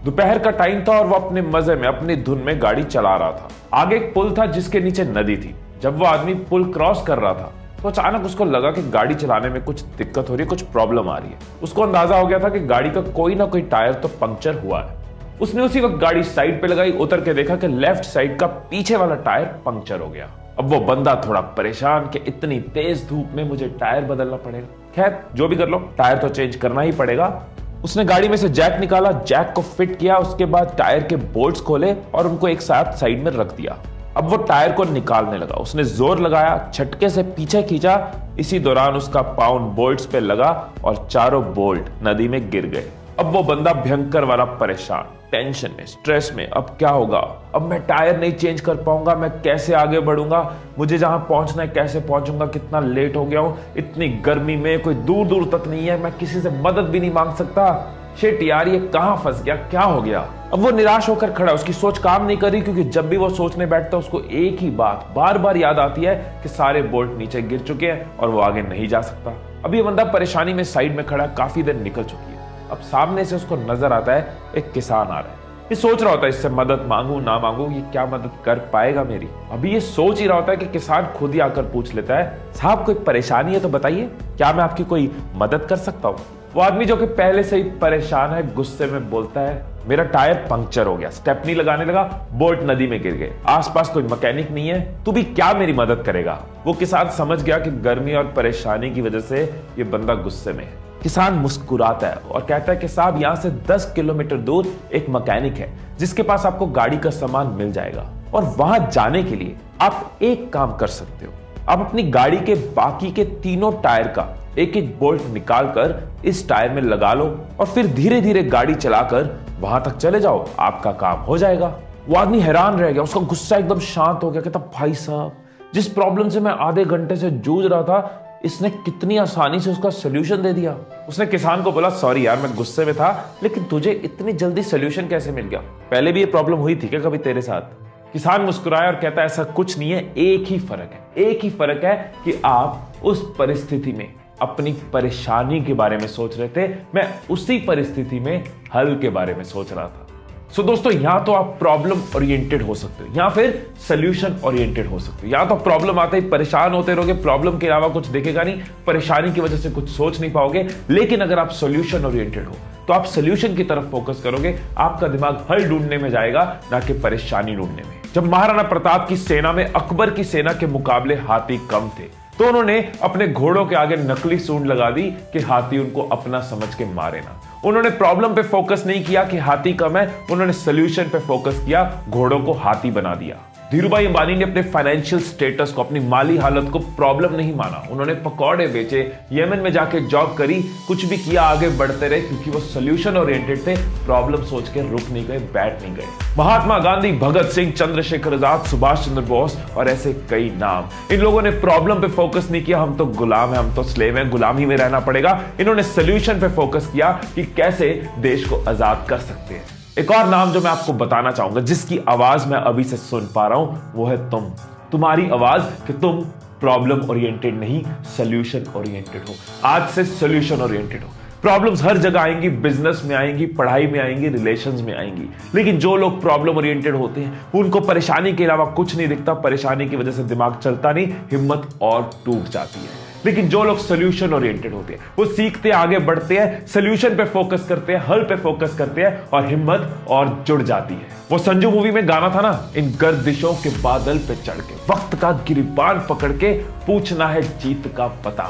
दोपहर का टाइम था और वो अपने मजे में अपनी धुन में गाड़ी चला रहा था। आगे एक पुल था जिसके नीचे नदी थी। जब वो आदमी पुल क्रॉस कर रहा था तो अचानक उसको लगा कि गाड़ी चलाने में कुछ दिक्कत हो रही है, कुछ प्रॉब्लम आ रही है। उसको अंदाजा हो गया था कि गाड़ी का कोई ना कोई टायर तो पंक्चर हुआ है। उसने उसी वक्त गाड़ी साइड पे लगाई, उतर के देखा कि लेफ्ट साइड का पीछे वाला टायर पंक्चर हो गया। अब वो बंदा थोड़ा परेशान कि इतनी तेज धूप में मुझे टायर बदलना पड़ेगा। खैर जो भी कर लो, टायर तो चेंज करना ही पड़ेगा। उसने गाड़ी में से जैक निकाला, जैक को फिट किया, उसके बाद टायर के बोल्ट्स खोले और उनको एक साथ साइड में रख दिया। अब वो टायर को निकालने लगा। उसने जोर लगाया, झटके से पीछे खींचा। इसी दौरान उसका पाँव बोल्ट्स पे लगा और चारों बोल्ट नदी में गिर गए। अब वो बंदा भयंकर वाला परेशान, टेंशन में, स्ट्रेस में। अब क्या होगा? अब मैं टायर नहीं चेंज कर पाऊंगा, मैं कैसे आगे बढ़ूंगा, मुझे जहां पहुंचना है कैसे पहुंचूंगा, कितना लेट हो गया हूं, इतनी गर्मी में कोई दूर दूर तक नहीं है, मैं किसी से मदद भी नहीं मांग सकता। शिट यार, ये कहां फंस गया, क्या हो गया? अब वो निराश होकर खड़ा, उसकी सोच काम नहीं कर रही, क्योंकि जब भी वो सोचने बैठता है उसको एक ही बात बार बार याद आती है कि सारे बोल्ट नीचे गिर चुके हैं और वो आगे नहीं जा सकता। अब ये बंदा परेशानी में साइड में खड़ा, काफी देर निकल चुकी है। अब सामने से उसको नजर आता है एक किसान आ रहा है। ये सोच रहा होता है इससे मदद मांगू ना मांगू, ये क्या मदद कर पाएगा मेरी। अभी ये सोच ही रहा होता है कि किसान खुद ही आकर पूछ लेता है, साहब कोई परेशानी है तो बताइए, क्या मैं आपकी कोई मदद कर सकता हूँ? वो आदमी जो कि पहले से ही परेशान है, गुस्से में बोलता है, मेरा टायर पंक्चर हो गया, स्टेपनी लगाने लगा, बोल्ट नदी में गिर गए, आसपास कोई मैकेनिक नहीं है, तू भी क्या मेरी मदद करेगा? वो किसान समझ गया कि गर्मी और परेशानी की वजह से ये बंदा गुस्से में है। किसान मुस्कुराता है और कहता है कि साहब यहाँ से 10 किलोमीटर दूर एक मैकेनिक है जिसके पास आपको गाड़ी का सामान मिल जाएगा, और वहां जाने के लिए आप एक काम कर सकते हो, आप अपनी गाड़ी के बाकी के तीनों टायर का एक एक बोल्ट निकालकर इस टायर में लगा लो और फिर धीरे धीरे गाड़ी चलाकर वहां तक चले जाओ, आपका काम हो जाएगा। वो आदमी हैरान रह गया, उसका गुस्सा एकदम शांत हो गया। कहता, भाई साहब, जिस प्रॉब्लम से मैं आधे घंटे से जूझ रहा था, इसने कितनी आसानी से उसका सोल्यूशन दे दिया। उसने किसान को बोला, सॉरी यार, मैं गुस्से में था, लेकिन तुझे इतनी जल्दी सोल्यूशन कैसे मिल गया? पहले भी ये प्रॉब्लम हुई थी क्या कभी तेरे साथ? किसान मुस्कुराया और कहता है, ऐसा कुछ नहीं है, एक ही फर्क है, एक ही फर्क है कि आप उस परिस्थिति में अपनी परेशानी के बारे में सोच रहे थे, मैं उसी परिस्थिति में हल के बारे में सोच रहा था। सो दोस्तों, यहां तो आप प्रॉब्लम ओरिएंटेड हो सकते हो या फिर सोल्यूशन ओरिएंटेड हो सकते हो। या तो प्रॉब्लम आते ही परेशान होते रहोगे, प्रॉब्लम के अलावा कुछ देखेगा नहीं, परेशानी की वजह से कुछ सोच नहीं पाओगे। लेकिन अगर आप सोल्यूशन ओरिएंटेड हो तो आप सोल्यूशन की तरफ फोकस करोगे, आपका दिमाग हल ढूंढने में जाएगा, ना कि परेशानी ढूंढने में। जब महाराणा प्रताप की सेना में अकबर की सेना के मुकाबले हाथी कम थे तो उन्होंने अपने घोड़ों के आगे नकली सूंड लगा दी कि हाथी उनको अपना समझ के मारे ना। उन्होंने प्रॉब्लम पे फोकस नहीं किया कि हाथी कम है, उन्होंने सोल्यूशन पे फोकस किया, घोड़ों को हाथी बना दिया। धीरूभाई अंबानी ने अपने फाइनेंशियल स्टेटस को, अपनी माली हालत को प्रॉब्लम नहीं माना। उन्होंने पकौड़े बेचे, यमन में जाके जॉब करी, कुछ भी किया, आगे बढ़ते रहे, क्योंकि वो सोल्यूशन ओरिएंटेड थे, प्रॉब्लम सोच के रुक नहीं गए, बैठ नहीं गए। महात्मा गांधी, भगत सिंह, चंद्रशेखर आजाद, सुभाष चंद्र बोस और ऐसे कई नाम, इन लोगों ने प्रॉब्लम पे फोकस नहीं किया, हम तो गुलाम हैं, हम तो स्लेव हैं, गुलामी में रहना पड़ेगा। इन्होंने सोल्यूशन पे फोकस किया कि कैसे देश को आजाद कर सकते हैं। एक और नाम जो मैं आपको बताना चाहूंगा, जिसकी आवाज मैं अभी से सुन पा रहा हूं, वो है तुम। तुम्हारी आवाज कि तुम प्रॉब्लम ओरिएंटेड नहीं, सोल्यूशन ओरिएंटेड हो। आज से सोल्यूशन ओरिएंटेड हो। प्रॉब्लम्स हर जगह आएंगी, बिजनेस में आएंगी, पढ़ाई में आएंगी, रिलेशंस में आएंगी, लेकिन जो लोग प्रॉब्लम ओरिएंटेड होते हैं उनको परेशानी के अलावा कुछ नहीं दिखता, परेशानी की वजह से दिमाग चलता नहीं, हिम्मत और टूट जाती है। लेकिन जो लोग सोल्यूशन ओरिएंटेड होते हैं वो सीखते हैं, आगे बढ़ते हैं, सोल्यूशन पे फोकस करते हैं, हल पे फोकस करते हैं और हिम्मत और जुड़ जाती है। वो संजू मूवी में गाना था ना, इन गर्दिशों के बादल पे चढ़ के, वक्त का गिरिबान पकड़ के, पूछना है जीत का पता,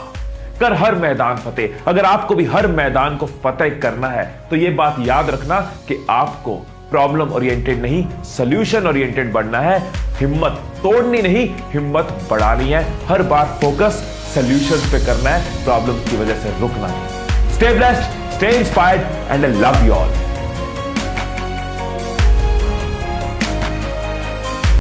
कर हर मैदान फतेह। अगर आपको भी हर मैदान को फतेह करना है तो ये बात याद रखना कि आपको प्रॉब्लम ओरिएंटेड नहीं, सोल्यूशन ओरिएंटेड बनना है। हिम्मत तोड़नी नहीं, हिम्मत बढ़ानी है। हर बार फोकस सोल्यूशंस पे करना है, प्रॉब्लम की वजह से रुकना नहीं। Stay blessed, stay inspired and I love you all.